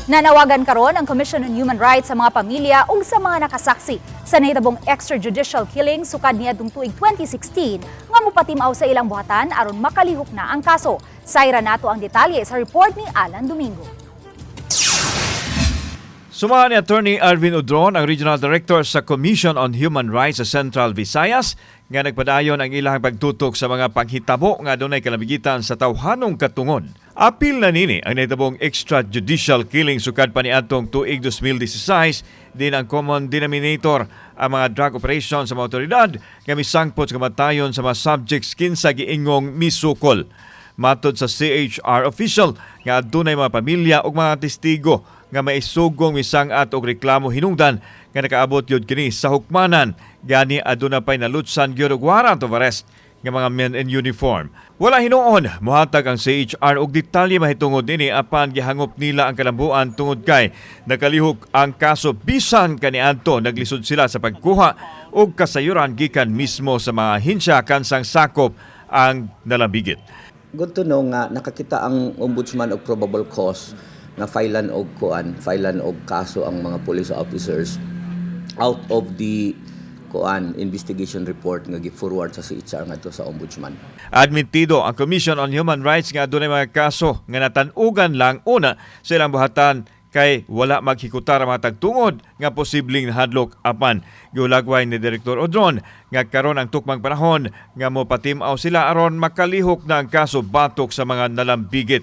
Nanawagan karon ang Commission on Human Rights sa mga pamilya ug sa mga nakasaksi sa nahitabong extrajudicial killing sukad niadtong tuig 2016 nga mopatimaw sa ilang buhatan aron makalihok na ang kaso. Sayra nato ang detalye sa report ni Alan Domingo. Sumahan ni Attorney Arvin Udron, ang Regional Director sa Commission on Human Rights sa Central Visayas, nga nagpadayon ang ilang pagtutok sa mga panghitabo nga dunay kalabigitan sa tawhanong katungod. Apil na nini ang nahitabong extrajudicial killing sukad pa niadtong tuig 2016 din ang common denominator ang mga drug operations sa mga otoridad nga misangpot sa kamatayon sa mga subjects kinsa giingong misukol. Matod sa CHR official nga adunay mga pamilya ug mga testigo nga maisugong misangat og reklamo hinungdan nga nakaabot yun kini sa hukmanan gani aduna pay nalutsan gyud og warrant of arrest nga mga men in uniform. Wala hinuon mohatag ang CHR og detalye mahitungod nini apan gihangop nila ang kalambuan tungod kay nakalihok ang kaso bisan kaniadto naglisod sila sa pagkuha og kasayuran gikan mismo sa mga ahensya kansang sakop ang nalambigit. Good to know nga nakakita ang ombudsman og probable cause nga filean og kaso ang mga police officers out of the investigation report nga gi-forward sa CHR ngadto sa ombudsman. Admitido ang Commission on Human Rights nga adunay mga kaso nga natan-ugan lang una sa ilang buhatan kay wala maghikutar ang mga tagtungod nga posibleng hadlok apan giulagway ni Direktor Udron nga karon ang tukmang panahon nga mopatimaw sila aron makalihok na ang kaso batok sa mga nalambigit.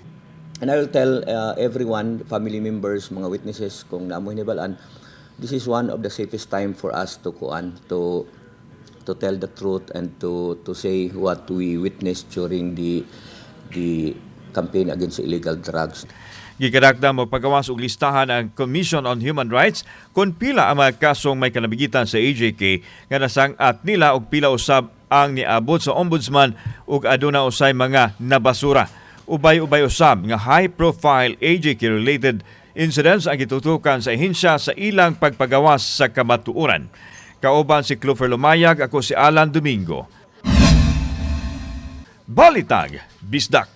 And I will tell everyone, family members, mga witnesses, kung naamoy hibalaan, this is one of the safest time for us to tell the truth and to say what we witnessed during the campaign against illegal drugs. Gikadakda mo pagawas og listahan ang Commission on Human Rights kung pila ang mga kasong may kalabigitan sa AJK nga nasangat nila og pila usab ang niabot sa ombudsman ug aduna usay mga nabasura. Ubay-ubay usab nga high-profile AJK-related incidents ang gitutukan sa ahensya sa ilang pagpagawas sa kamatuoran. Kauban si Clover Lumayag, ako si Alan Domingo. Balitag, Bisdak.